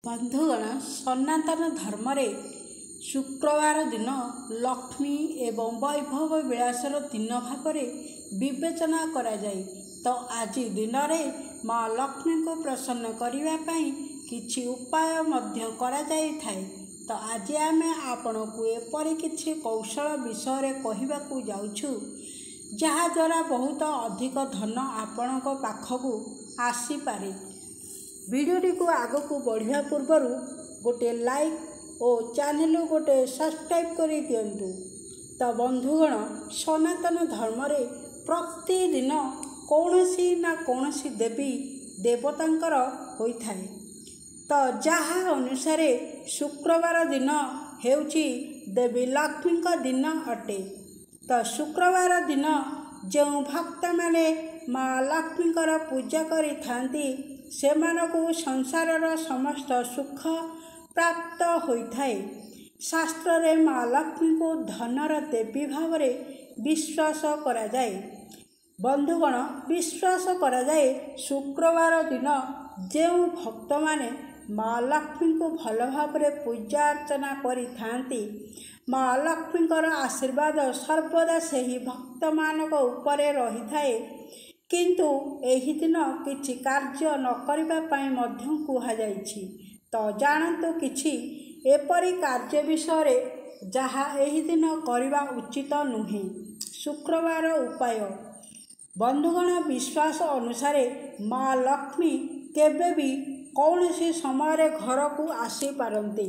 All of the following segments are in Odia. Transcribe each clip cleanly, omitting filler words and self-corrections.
ବନ୍ଧୁଗଣ, ସନାତନ ଧର୍ମରେ ଶୁକ୍ରବାର ଦିନ ଲକ୍ଷ୍ମୀ ଏବଂ ବୈଭବ ବିଳାସର ଦିନ ଭାବରେ ବିବେଚନା କରାଯାଏ। ତ ଆଜି ଦିନରେ ମା ଲକ୍ଷ୍ମୀଙ୍କୁ ପ୍ରସନ୍ନ କରିବା ପାଇଁ କିଛି ଉପାୟ ମଧ୍ୟ କରାଯାଇଥାଏ। ତ ଆଜି ଆମେ ଆପଣଙ୍କୁ ଏପରି କିଛି କୌଶଳ ବିଷୟରେ କହିବାକୁ ଯାଉଛୁ, ଯାହାଦ୍ୱାରା ବହୁତ ଅଧିକ ଧନ ଆପଣଙ୍କ ପାଖକୁ ଆସିପାରେ। ଭିଡ଼ିଓଟିକୁ ଆଗକୁ ବଢ଼ିବା ପୂର୍ବରୁ ଗୋଟିଏ ଲାଇକ୍ ଓ ଚ୍ୟାନେଲକୁ ଗୋଟିଏ ସବସ୍କ୍ରାଇବ୍ କରି ଦିଅନ୍ତୁ। ତ ବନ୍ଧୁଗଣ, ସନାତନ ଧର୍ମରେ ପ୍ରତିଦିନ କୌଣସି ନା କୌଣସି ଦେବୀ ଦେବତାଙ୍କର ହୋଇଥାଏ। ତ ଯାହା ଅନୁସାରେ ଶୁକ୍ରବାର ଦିନ ହେଉଛି ଦେବୀ ଲକ୍ଷ୍ମୀଙ୍କ ଦିନ ଅଟେ। ତ ଶୁକ୍ରବାର ଦିନ ଯେଉଁ ଭକ୍ତମାନେ ମା ଲକ୍ଷ୍ମୀଙ୍କର ପୂଜା କରିଥାନ୍ତି, ସେମାନଙ୍କୁ ସଂସାରର ସମସ୍ତ ସୁଖ ପ୍ରାପ୍ତ ହୋଇଥାଏ। ଶାସ୍ତ୍ରରେ ମା ଲକ୍ଷ୍ମୀଙ୍କୁ ଧନର ଦେବୀ ଭାବରେ ବିଶ୍ୱାସ କରାଯାଏ। ବନ୍ଧୁଗଣ, ବିଶ୍ୱାସ କରାଯାଏ ଶୁକ୍ରବାର ଦିନ ଯେଉଁ ଭକ୍ତମାନେ ମା ଲକ୍ଷ୍ମୀଙ୍କୁ ଭଲ ଭାବରେ ପୂଜା ଅର୍ଚ୍ଚନା କରିଥାନ୍ତି, ମା ଲକ୍ଷ୍ମୀଙ୍କର ଆଶୀର୍ବାଦ ସର୍ବଦା ସେହି ଭକ୍ତମାନଙ୍କ ଉପରେ ରହିଥାଏ। କିନ୍ତୁ ଏହି ଦିନ କିଛି କାର୍ଯ୍ୟ ନ କରିବା ପାଇଁ ମଧ୍ୟ କୁହାଯାଇଛି। ତ ଜାଣନ୍ତୁ କିଛି ଏପରି କାର୍ଯ୍ୟ ବିଷୟରେ ଯାହା ଏହି ଦିନ କରିବା ଉଚିତ ନୁହେଁ। ଶୁକ୍ରବାର ଉପାୟ। ବନ୍ଧୁଗଣ, ବିଶ୍ୱାସ ଅନୁସାରେ ମା ଲକ୍ଷ୍ମୀ କେବେ ବି କୌଣସି ସମୟରେ ଘରକୁ ଆସିପାରନ୍ତି।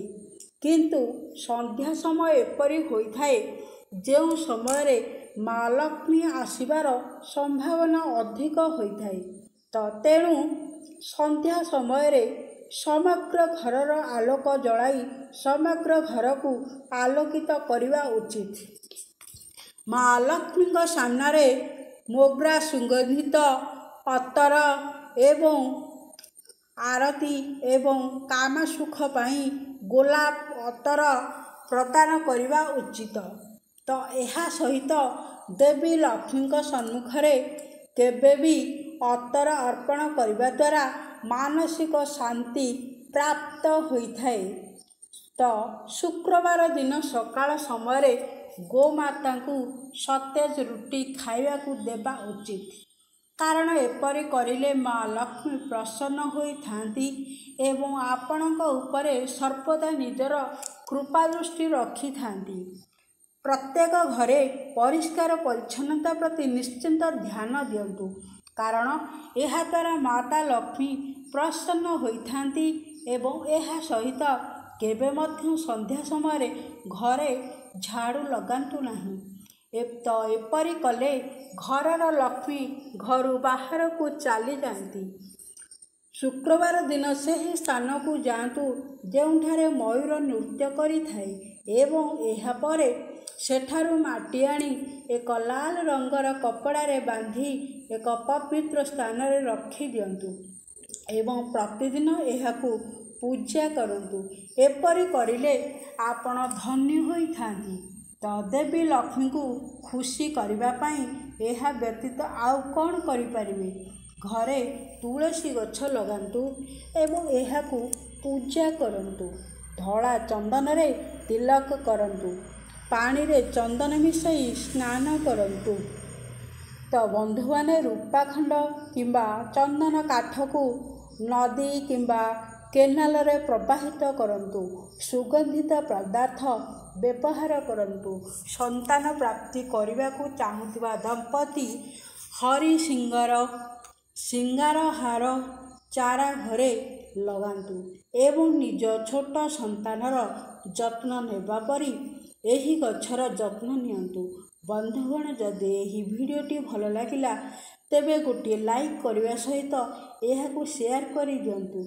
କିନ୍ତୁ ସନ୍ଧ୍ୟା ସମୟ ଏପରି ହୋଇଥାଏ ଯେଉଁ ସମୟରେ ମା ଲକ୍ଷ୍ମୀ ଆସିବାର ସମ୍ଭାବନା ଅଧିକ ହୋଇଥାଏ। ତ ତେଣୁ ସନ୍ଧ୍ୟା ସମୟରେ ସମଗ୍ର ଘରର ଆଲୋକ ଜଳାଇ ସମଗ୍ର ଘରକୁ ଆଲୋକିତ କରିବା ଉଚିତ। ମା ଲକ୍ଷ୍ମୀଙ୍କ ସାମ୍ନାରେ ମୋଗ୍ରା, ସୁଗନ୍ଧିତ ଅତର ଏବଂ ଆରତି ଏବଂ କାମସୁଖ ପାଇଁ ଗୋଲାପ ଅତର ପ୍ରଦାନ କରିବା ଉଚିତ। ତ ଏହା ସହିତ ଦେବୀ ଲକ୍ଷ୍ମୀଙ୍କ ସମ୍ମୁଖରେ କେବେ ବି ଅତର ଅର୍ପଣ କରିବା ଦ୍ୱାରା ମାନସିକ ଶାନ୍ତି ପ୍ରାପ୍ତ ହୋଇଥାଏ। ତ ଶୁକ୍ରବାର ଦିନ ସକାଳ ସମୟରେ ଗୋମାତାଙ୍କୁ ସତେଜ ରୁଟି ଖାଇବାକୁ ଦେବା ଉଚିତ। କାରଣ ଏପରି କରିଲେ ମା ଲକ୍ଷ୍ମୀ ପ୍ରସନ୍ନ ହୋଇଥାନ୍ତି ଏବଂ ଆପଣଙ୍କ ଉପରେ ସର୍ବଦା ନିଜର କୃପାଦୃଷ୍ଟି ରଖିଥାନ୍ତି। ପ୍ରତ୍ୟେକ ଘରେ ପରିଷ୍କାର ପରିଚ୍ଛନ୍ନତା ପ୍ରତି ନିଶ୍ଚିତ ଧ୍ୟାନ ଦିଅନ୍ତୁ। କାରଣ ଏହାଦ୍ୱାରା ମାତା ଲକ୍ଷ୍ମୀ ପ୍ରସନ୍ନ ହୋଇଥାନ୍ତି। ଏବଂ ଏହା ସହିତ କେବେ ମଧ୍ୟ ସନ୍ଧ୍ୟା ସମୟରେ ଘରେ ଝାଡ଼ୁ ଲଗାନ୍ତୁ ନାହିଁ। ତ ଏପରି କଲେ ଘରର ଲକ୍ଷ୍ମୀ ଘରୁ ବାହାରକୁ ଚାଲିଯାଆନ୍ତି। ଶୁକ୍ରବାର ଦିନ ସେହି ସ୍ଥାନକୁ ଯାଆନ୍ତୁ ଯେଉଁଠାରେ ମୟୂର ନୃତ୍ୟ କରିଥାଏ ଏବଂ ଏହାପରେ ସେଠାରୁ ମାଟି ଆଣି ଏକ ଲାଲ ରଙ୍ଗର କପଡ଼ାରେ ବାନ୍ଧି ଏକ ପବିତ୍ର ସ୍ଥାନରେ ରଖିଦିଅନ୍ତୁ ଏବଂ ପ୍ରତିଦିନ ଏହାକୁ ପୂଜା କରନ୍ତୁ। ଏପରି କରିଲେ ଆପଣ ଧନ୍ୟ ହୋଇଥାନ୍ତି। ତ ଦେବୀ ଲକ୍ଷ୍ମୀଙ୍କୁ ଖୁସି କରିବା ପାଇଁ ଏହା ବ୍ୟତୀତ ଆଉ କ'ଣ କରିପାରିବେ? ଘରେ ତୁଳସୀ ଗଛ ଲଗାନ୍ତୁ ଏବଂ ଏହାକୁ ପୂଜା କରନ୍ତୁ। ଧଳା ଚନ୍ଦନରେ ତିଲକ କରନ୍ତୁ। ପାଣିରେ ଚନ୍ଦନ ମିଶାଇ ସ୍ନାନ କରନ୍ତୁ। ତ ବନ୍ଧୁମାନେ, ରୂପା ଖଣ୍ଡ କିମ୍ବା ଚନ୍ଦନ କାଠକୁ ନଦୀ କିମ୍ବା କେନାଲରେ ପ୍ରବାହିତ କରନ୍ତୁ। ସୁଗନ୍ଧିତ ପଦାର୍ଥ ବ୍ୟବହାର କରନ୍ତୁ। ସନ୍ତାନ ପ୍ରାପ୍ତି କରିବାକୁ ଚାହୁଁଥିବା ଦମ୍ପତି ହରିଶୃଙ୍ଗାର ହାର ଚାରା ଘରେ ଲଗାନ୍ତୁ ଏବଂ ନିଜ ଛୋଟ ସନ୍ତାନର ଯତ୍ନ ନେବା ପରି ଏହି ଗଛର ଯତ୍ନ ନିଅନ୍ତୁ। ବନ୍ଧୁଗଣ, ଯଦି ଏହି ଭିଡ଼ିଓଟି ଭଲ ଲାଗିଲା ତେବେ ଗୋଟିଏ ଲାଇକ୍ କରିବା ସହିତ ଏହାକୁ ସେୟାର କରିଦିଅନ୍ତୁ।